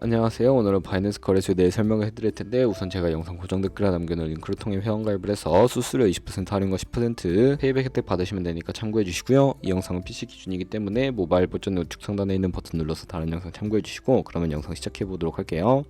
안녕하세요. 오늘은 바이낸스 거래소에 대해 설명을 해드릴 텐데, 우선 제가 영상 고정 댓글에 남겨놓은 링크를 통해 회원가입을 해서 수수료 20% 할인과 10% 페이백 혜택 받으시면 되니까 참고해 주시고요. 이 영상은 PC 기준이기 때문에 모바일 버전은 우측 상단에 있는 버튼 눌러서 다른 영상 참고해 주시고, 그러면 영상 시작해 보도록 할게요.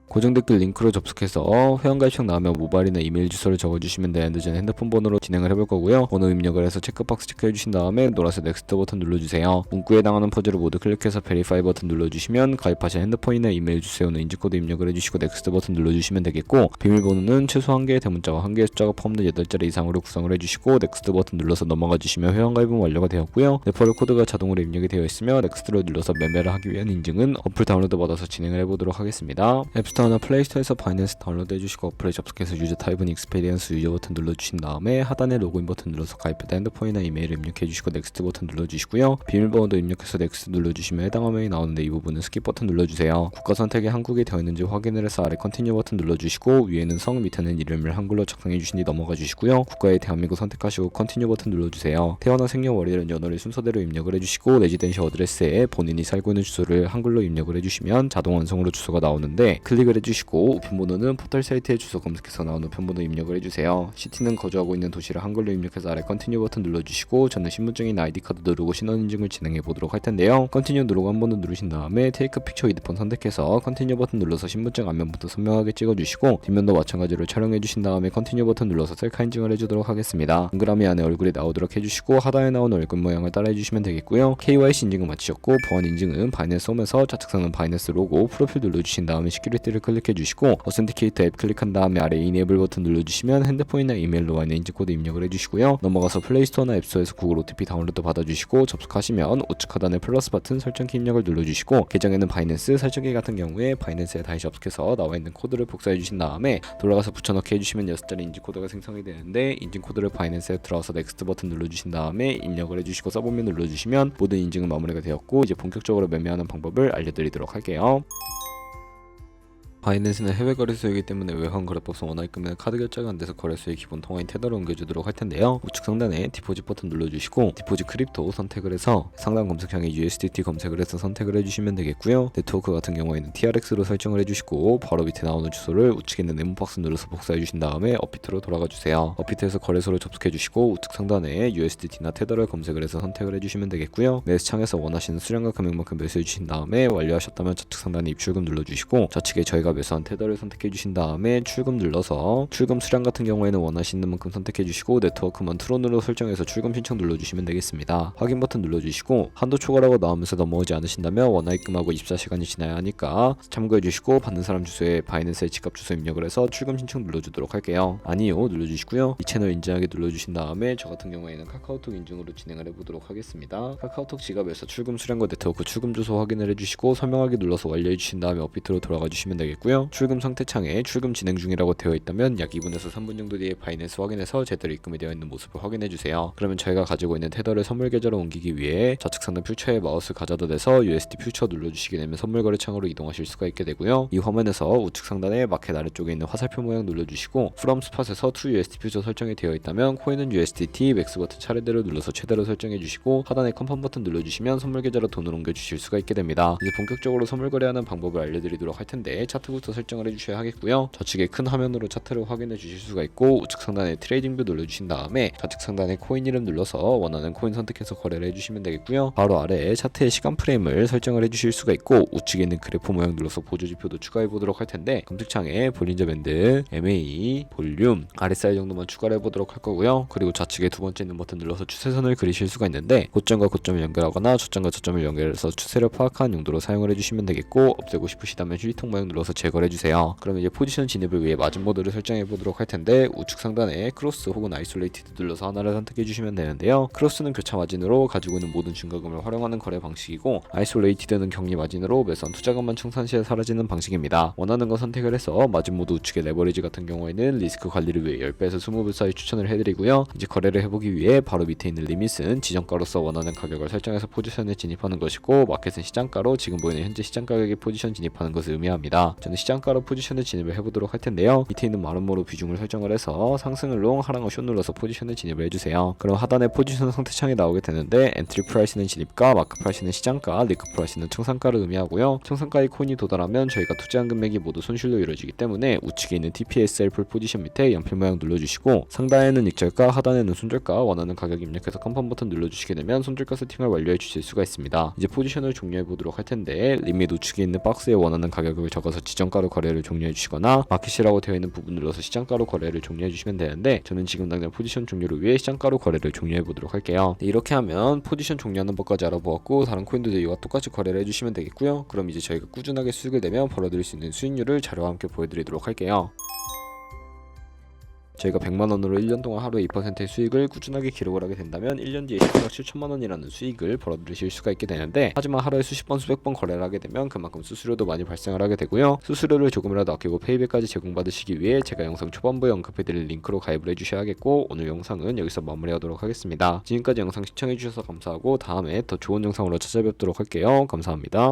고정 댓글 링크로 접속해서 회원가입 청 나오면 모바일이나 이메일 주소를 적어주시면 되는데, 저는 핸드폰 번호로 진행을 해볼 거고요. 번호 입력을 해서 체크박스 체크해주신 다음에 노란색 넥스트 버튼 눌러주세요. 문구에 해당하는 퍼즐을 모두 클릭해서 베리파이 버튼 눌러주시면 가입하신 핸드폰이나 이메일 주소는 인증코드 입력을 해주시고 넥스트 버튼 눌러주시면 되겠고, 비밀번호는 최소 1개의 대문자와 1개의 숫자가 포함된 8자리 이상으로 구성을 해주시고 넥스트 버튼 눌러서 넘어가 주시면 회원가입은 완료가 되었고요. 레퍼럴 코드가 자동으로 입력이 되어 있으며 넥스트를 눌러서 매매를 하기 위한 인증은 어플 다운로드 받아서 진행을 해보도록 하겠습니다. 앱스토어나 플레이스토어에서 바이낸스 다운로드 해주시고 어플에 접속해서 유저 타입은 익스페리언스 유저 버튼 눌러주신 다음에 하단에 로그인 버튼 눌러서 가입했다 핸드폰이나 이메일을 입력해주시고 넥스트 버튼 눌러주시고요. 비밀번호도 입력해서 넥스트 눌러주시면 해당 화면이 나오는데, 이 부분은 스킵 버튼 눌러주세요. 국가 선택이 한국이 되어 있는지 확인을 해서 아래 컨티뉴 버튼 눌러주시고, 위에는 성, 밑에는 이름을 한글로 작성해 주신 뒤 넘어가 주시고요. 국가에 대한민국 선택하시고 컨티뉴 버튼 눌러주세요. 태어난 생년월일은 연월일 순서대로 입력을 해주시고, 레지던시 어드레스에 본인이 살고 있는 주소를 한글로 입력을 해주시면 자동 완성으로 주소가 나오는데, 클릭을 해주시고 우편번호는 포털 사이트의 주소 검색해서 나온 우편번호 입력을 해주세요. 시티는 거주하고 있는 도시를 한글로 입력해서 아래 컨티뉴 버튼 눌러주시고, 저는 신분증이나 아이디카드 누르고 신원 인증을 진행해 보도록 할 텐데요. 컨티뉴 누르고 한 번 더 누르신 다음에 테이크 픽처 위드폰 선택해서 컨티뉴 버튼 눌러서 신분증 앞면부터 선명하게 찍어주시고, 뒷면도 마찬가지로 촬영해 주신 다음에 컨티뉴 버튼 눌러서 셀카 인증을 해주도록 하겠습니다. 동그라미 안에 얼굴이 나오도록 해주시고, 하단에 나온 얼굴 모양을 따라 해주시면 되겠고요. KYC 인증은 마치셨고, 보안 인증은 바이낸스 홈에서 좌측 상단 바이낸스 로고 프로필 눌러주신 다음에 시큐리티를 클릭해 주시고, 어센티케이터 앱 클릭한 다음에 아래 이네이블 버튼 눌러주시면 핸드폰이나 이메일로 와있는 인증코드 입력을 해주시고요. 넘어가서 플레이스토어나 앱스토어에서 구글 OTP 다운로드 받아주시고, 접속하시면 우측 하단에 플러스 버튼 설정키 입력을 눌러주시고, 계정에는 바이낸스, 설정키 같은 경우에 바이낸스에 다시 접속해서 나와있는 코드를 복사해 주신 다음에 돌아가서 붙여넣기 해주시면 6자리 인증코드가 생성이 되는데, 인증코드를 바이낸스에 들어가서 넥스트 버튼 눌러주신 다음에 입력을 해주시고 서브밋 눌러주시면 모든 인증은 마무리가 되었고, 이제 본격적으로 매매하는 방법을 알려드리도록 할게요. 바이낸스는 해외 거래소이기 때문에 외환 거래법상 원화입금에는 카드 결제가 안 돼서 거래소의 기본 통화인 테더를 옮겨주도록 할 텐데요. 우측 상단에 디포짓 버튼 눌러주시고, 디포짓 크립토 선택을 해서 상단 검색창에 USDT 검색을 해서 선택을 해주시면 되겠고요. 네트워크 같은 경우에는 TRX로 설정을 해주시고, 바로 밑에 나오는 주소를 우측에 있는 네모 박스 눌러서 복사해 주신 다음에 업비트로 돌아가 주세요. 업비트에서 거래소를 접속해 주시고, 우측 상단에 USDT나 테더를 검색을 해서 선택을 해주시면 되겠고요. 매수 창에서 원하시는 수량과 금액만큼 매수해 주신 다음에 완료하셨다면 좌측 상단에 입출금 눌러주시고, 좌측에 저희가 매수한 테더를 선택해 주신 다음에 출금 눌러서 출금 수량 같은 경우에는 원하시는 만큼 선택해 주시고, 네트워크만 트론으로 설정해서 출금 신청 눌러주시면 되겠습니다. 확인 버튼 눌러주시고, 한도 초과라고 나오면서 넘어오지 않으신다면 원화입금하고 24시간이 지나야 하니까 참고해 주시고, 받는 사람 주소에 바이낸스의 지갑 주소 입력을 해서 출금 신청 눌러주도록 할게요. 아니요 눌러주시고요. 이 채널 인증하게 눌러주신 다음에 저 같은 경우에는 카카오톡 인증으로 진행을 해보도록 하겠습니다. 카카오톡 지갑에서 출금 수량과 네트워크 출금 주소 확인을 해주시고, 설명하기 눌러서 완료해 주신 다음에 업비트로 돌아가 주시면 되겠고요. 출금 상태 창에 출금 진행 중이라고 되어 있다면 약 2분에서 3분 정도 뒤에 바이낸스 확인해서 제대로 입금이 되어 있는 모습을 확인해 주세요. 그러면 저희가 가지고 있는 테더를 선물 계좌로 옮기기 위해 좌측 상단 퓨처에 마우스 가져다 대서 USD 퓨처 눌러주시게 되면 선물 거래 창으로 이동하실 수가 있게 되고요. 이 화면에서 우측 상단에 마켓 아래쪽에 있는 화살표 모양 눌러주시고, From Spot에서 To USD 퓨처 설정이 되어 있다면 코인은 USDT 맥스 버튼 차례대로 눌러서 최대로 설정해 주시고, 하단에 컨펌 버튼 눌러주시면 선물 계좌로 돈을 옮겨 주실 수가 있게 됩니다. 이제 본격적으로 선물 거래하는 방법을 알려드리도록 할 텐데, 차트부터 설정을 해주셔야 하겠고요. 좌측에 큰 화면으로 차트를 확인해 주실 수가 있고, 우측 상단에 트레이딩 뷰 눌러주신 다음에 좌측 상단에 코인 이름 눌러서 원하는 코인 선택해서 거래를 해주시면 되겠고요. 바로 아래에 차트의 시간 프레임을 설정을 해주실 수가 있고, 우측에 있는 그래프 모양 눌러서 보조 지표도 추가해 보도록 할 텐데, 검색창에 볼린저 밴드, MA, 볼륨, RSI 정도만 추가를 해보도록 할 거고요. 그리고 좌측에 두 번째 있는 버튼 눌러서 추세선을 그리실 수가 있는데, 고점과 고점을 연결하거나 저점과 저점을 연결해서 추세를 파악하는 용도로 사용을 해주시면 되겠고, 없애고 싶으시다면 휴지통 모양 눌러서 제거를 해주세요. 그러면 이제 포지션 진입을 위해 마진 모드를 설정해 보도록 할 텐데, 우측 상단에 크로스 혹은 아이솔레이티드 눌러서 하나를 선택해 주시면 되는데요. 크로스는 교차 마진으로 가지고 있는 모든 증가금을 활용하는 거래 방식이고, 아이솔레이티드는 격리 마진으로 매수한 투자금만 청산 시에 사라지는 방식입니다. 원하는 거 선택을 해서 마진 모드 우측의 레버리지 같은 경우에는 리스크 관리를 위해 10배에서 20배 사이 추천을 해드리고요. 이제 거래를 해보기 위해 바로 밑에 있는 리밋은 지정가로서 원하는 가격을 설정해서 포지션에 진입하는 것이고, 마켓은 시장가로 지금 보이는 현재 시장 가격의 포지션 진입하는 것을 의미합니다. 저는 저는 시장가로 포지션을 진입을 해보도록 할 텐데요. 밑에 있는 마름모로 비중을 설정을 해서 상승을 롱, 하락을 숏 눌러서 포지션을 진입을 해주세요. 그럼 하단에 포지션 상태창이 나오게 되는데 엔트리 프라이스는 진입가, 마크 프라이스는 시장가, 리크 프라이스는 청산가를 의미하고요. 청산가의 코인이 도달하면 저희가 투자한 금액이 모두 손실로 이루어지기 때문에 우측에 있는 TPSL 풀 포지션 밑에 연필 모양 눌러주시고 상단에는 익절가, 하단에는 손절가, 원하는 가격 입력해서 컨펌 버튼 눌러주시게 되면 손절가 세팅을 완료해 주실 수가 있습니다. 이제 포지션을 종료해 보도록 할 텐데 리밋 우측에 있는 박스에 원하는 가격을 적어서 지정가로 거래를 종료해 주시거나 마켓이라고 되어 있는 부분 눌러서 시장가로 거래를 종료해 주시면 되는데 저는 지금 당장 포지션 종료를 위해 시장가로 거래를 종료해 보도록 할게요. 이렇게 하면 포지션 종료하는 법까지 알아보았고 다른 코인들도 이와 똑같이 거래를 해주시면 되겠고요. 그럼 이제 저희가 꾸준하게 수익을 내면 벌어들일 수 있는 수익률을 자료와 함께 보여드리도록 할게요. 저희가 100만원으로 1년 동안 하루에 2%의 수익을 꾸준하게 기록을 하게 된다면 1년 뒤에 10억 7천만원이라는 수익을 벌어들이실 수가 있게 되는데 하지만 하루에 수십 번 수백 번 거래를 하게 되면 그만큼 수수료도 많이 발생을 하게 되고요. 수수료를 조금이라도 아끼고 페이백까지 제공받으시기 위해 제가 영상 초반부에 언급해드릴 링크로 가입을 해주셔야겠고 오늘 영상은 여기서 마무리하도록 하겠습니다. 지금까지 영상 시청해주셔서 감사하고 다음에 더 좋은 영상으로 찾아뵙도록 할게요. 감사합니다.